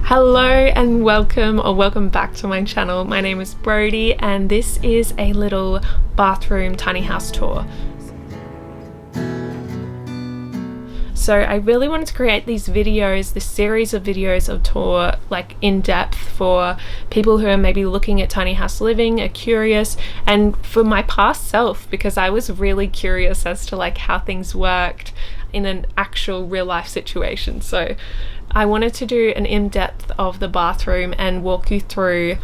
Hello and welcome back to my channel. My name is Brodie and this is a little bathroom tiny house tour. So I really wanted to create these videos, this series of videos of tour, like in depth, for people who are maybe looking at tiny house living, are curious, and for my past self, because I was really curious as to like how things worked in an actual real life situation. So I wanted to do an in-depth of the bathroom and walk you through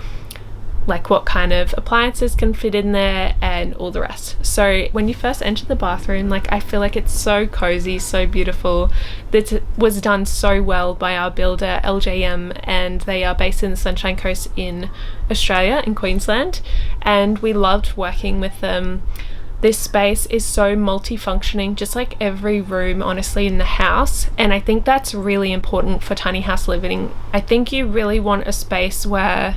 like what kind of appliances can fit in there and all the rest. So when you first enter the bathroom, like I feel like it's so cozy, so beautiful. This was done so well by our builder LJM, and they are based in the Sunshine Coast in Australia, in Queensland, and we loved working with them. This space is so multifunctioning, just like every room honestly in the house, and I think that's really important for tiny house living. I think you really want a space where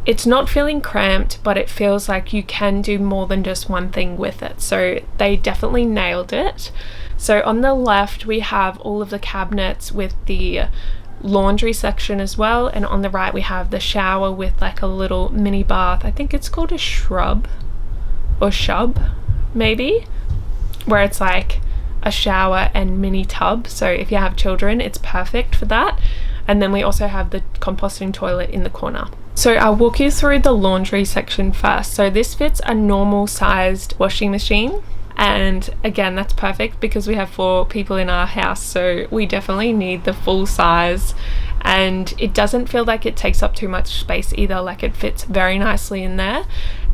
it's not feeling cramped, but it feels like you can do more than just one thing with it. So they definitely nailed it. So on the left we have all of the cabinets with the laundry section as well, and on the right we have the shower with like a little mini bath. I think it's called a shrub or shub maybe, where it's like a shower and mini tub. So if you have children, it's perfect for that. And then we also have the composting toilet in the corner. So I'll walk you through the laundry section first. So this fits a normal sized washing machine, and again that's perfect because we have 4 people in our house, so we definitely need the full size, and it doesn't feel like it takes up too much space either. Like it fits very nicely in there,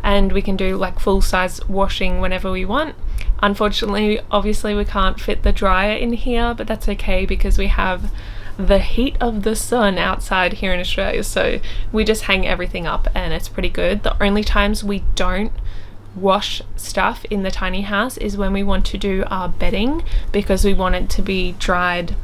and we can do like full size washing whenever we want. Unfortunately, obviously we can't fit the dryer in here, but that's okay because we have the heat of the sun outside here in Australia, so we just hang everything up and it's pretty good. The only times we don't wash stuff in the tiny house is when we want to do our bedding, because we want it to be dried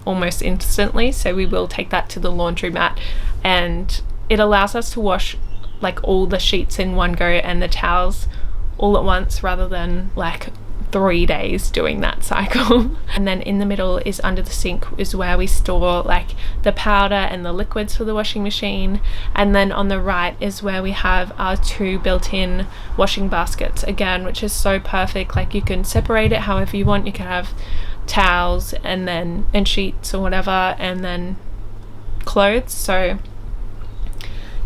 almost instantly, so we will take that to the laundromat, and it allows us to wash like all the sheets in one go and the towels all at once, rather than like 3 days doing that cycle. And then in the middle is under the sink, is where we store like the powder and the liquids for the washing machine. And then on the right is where we have our 2 built-in washing baskets again, which is so perfect. Like you can separate it however you want. You can have towels and sheets or whatever, and then clothes. So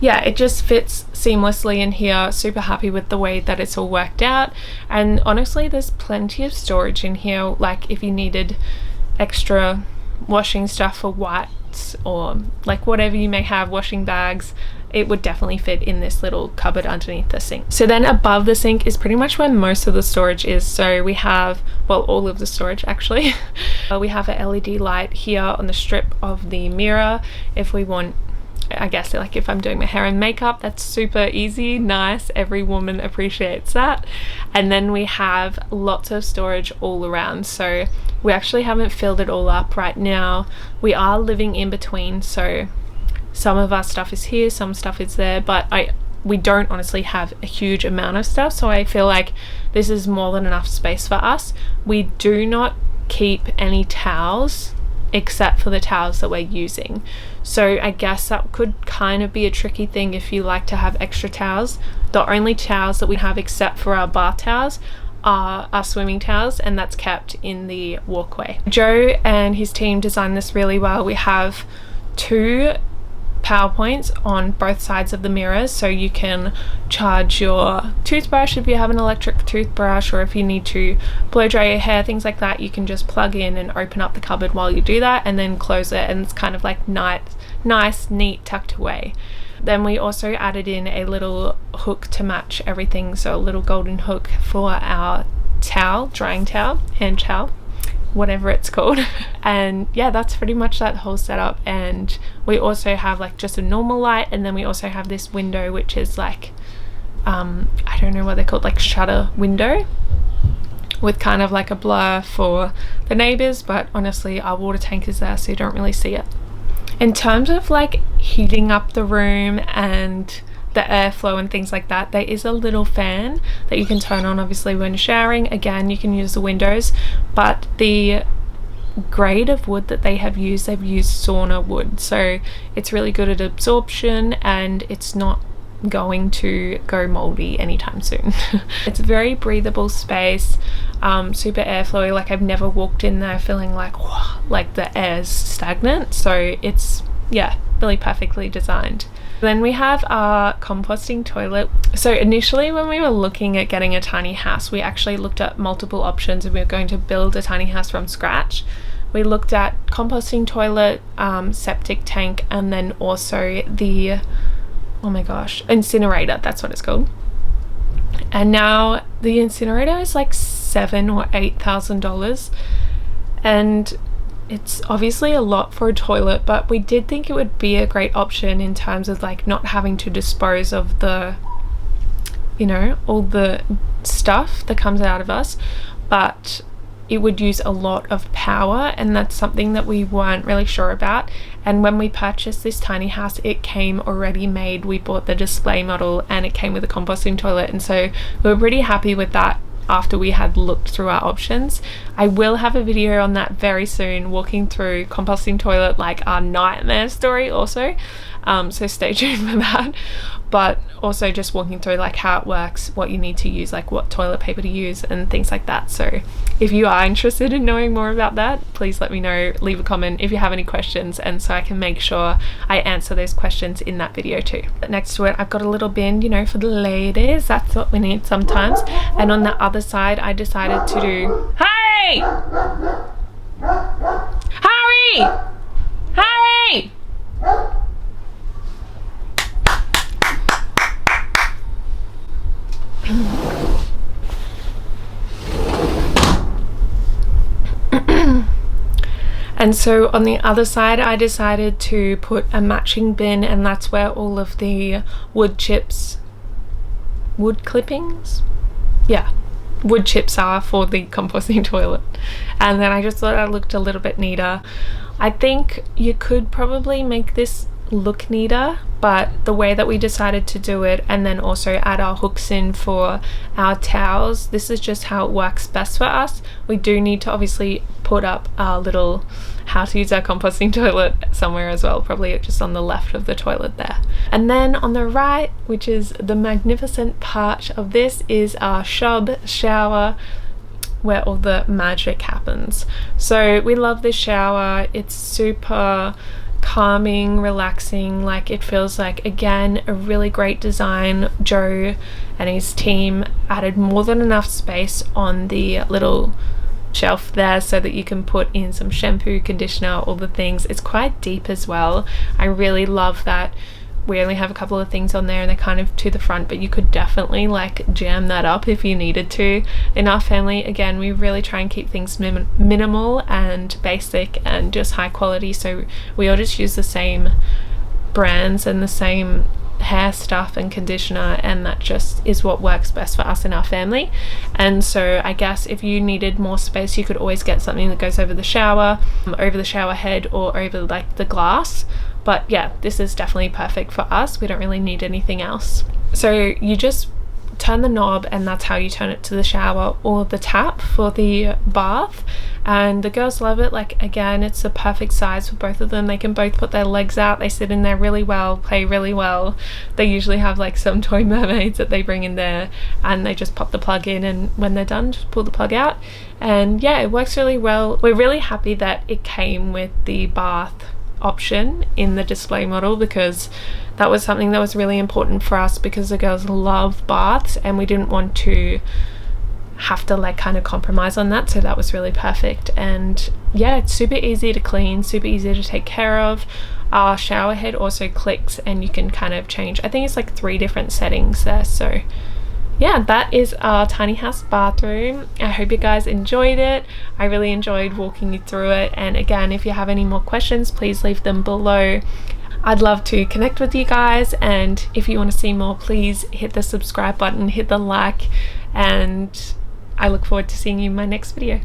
yeah, it just fits seamlessly in here. Super happy with the way that it's all worked out, and honestly there's plenty of storage in here. Like if you needed extra washing stuff for whites or like whatever you may have, washing bags, it would definitely fit in this little cupboard underneath the sink. So then above the sink is pretty much where most of the storage is. So we have, well, all of the storage actually. We have a LED light here on the strip of the mirror if we want, I guess like if I'm doing my hair and makeup, that's super easy, nice, every woman appreciates that. And then we have lots of storage all around, so we actually haven't filled it all up right now. We are living in between, so some of our stuff is here, some stuff is there, but we don't honestly have a huge amount of stuff, so I feel like this is more than enough space for us. We do not keep any towels except for the towels that we're using, so I guess that could kind of be a tricky thing if you like to have extra towels. The only towels that we have except for our bath towels are our swimming towels, and that's kept in the walkway. Joe and his team designed this really well. We have 2 power points on both sides of the mirrors, so you can charge your toothbrush if you have an electric toothbrush, or if you need to blow dry your hair, things like that, you can just plug in and open up the cupboard while you do that and then close it, and it's kind of like nice, neat, tucked away. Then we also added in a little hook to match everything, so a little golden hook for our towel, drying towel, hand towel, whatever it's called. And yeah, that's pretty much that whole setup. And we also have like just a normal light, and then we also have this window which is like I don't know what they're called, like shutter window, with kind of like a blur for the neighbors, but honestly our water tank is there, so you don't really see it. In terms of like heating up the room and the airflow and things like that, there is a little fan that you can turn on obviously when showering. Again, you can use the windows, but the grade of wood that they have used, they've used sauna wood, so it's really good at absorption and it's not going to go moldy anytime soon. It's a very breathable space, super airflowy. Like I've never walked in there feeling like the air's stagnant, so it's, yeah, really perfectly designed. Then we have our composting toilet. So initially when we were looking at getting a tiny house, we actually looked at multiple options and we were going to build a tiny house from scratch. We looked at composting toilet, septic tank, and then also the, oh my gosh, incinerator, that's what it's called. And now the incinerator is like $7,000 or $8,000, and it's obviously a lot for a toilet, but we did think it would be a great option in terms of like not having to dispose of the, you know, all the stuff that comes out of us, but it would use a lot of power, and that's something that we weren't really sure about. And when we purchased this tiny house, it came already made. We bought the display model and it came with a composting toilet, and so we were pretty happy with that after we had looked through our options. I will have a video on that very soon, walking through composting toilet, like our nightmare story also, so stay tuned for that. But also just walking through like how it works, what you need to use, like what toilet paper to use and things like that. So if you are interested in knowing more about that, please let me know, leave a comment if you have any questions, and so I can make sure I answer those questions in that video too. But next to it I've got a little bin, you know, for the ladies, that's what we need sometimes. And on the other side I decided to do, hey! Hurry! Hurry! And so on the other side I decided to put a matching bin, and that's where all of the wood chips, wood clippings, yeah, wood chips are for the composting toilet. And then I just thought it looked a little bit neater. I think you could probably make this look neater, but the way that we decided to do it, and then also add our hooks in for our towels, this is just how it works best for us. We do need to obviously put up our little how to use our composting toilet somewhere as well, probably just on the left of the toilet there. And then on the right, which is the magnificent part of this, is our shower where all the magic happens. So we love this shower, it's super calming, relaxing, like it feels like, again, a really great design. Joe and his team added more than enough space on the little shelf there so that you can put in some shampoo, conditioner, all the things. It's quite deep as well. I really love that we only have a couple of things on there and they're kind of to the front, but you could definitely like jam that up if you needed to. In our family, again, we really try and keep things minimal and basic and just high quality, so we all just use the same brands and the same hair stuff and conditioner, and that just is what works best for us in our family. And so I guess if you needed more space, you could always get something that goes over the shower head or over like the glass. But yeah, this is definitely perfect for us. We don't really need anything else. So you just turn the knob and that's how you turn it to the shower or the tap for the bath, and the girls love it. Like, again, it's the perfect size for both of them. They can both put their legs out, they sit in there really well, play really well. They usually have like some toy mermaids that they bring in there, and they just pop the plug in, and when they're done, just pull the plug out. And yeah, it works really well. We're really happy that it came with the bath option in the display model, because that was something that was really important for us, because the girls love baths and we didn't want to have to like kind of compromise on that. So that was really perfect. And yeah, it's super easy to clean, super easy to take care of. Our shower head also clicks and you can kind of change, I think it's like 3 different settings there. So yeah, that is our tiny house bathroom. I hope you guys enjoyed it. I really enjoyed walking you through it. And again, if you have any more questions, please leave them below. I'd love to connect with you guys, and if you want to see more, please hit the subscribe button, hit the like, and I look forward to seeing you in my next video.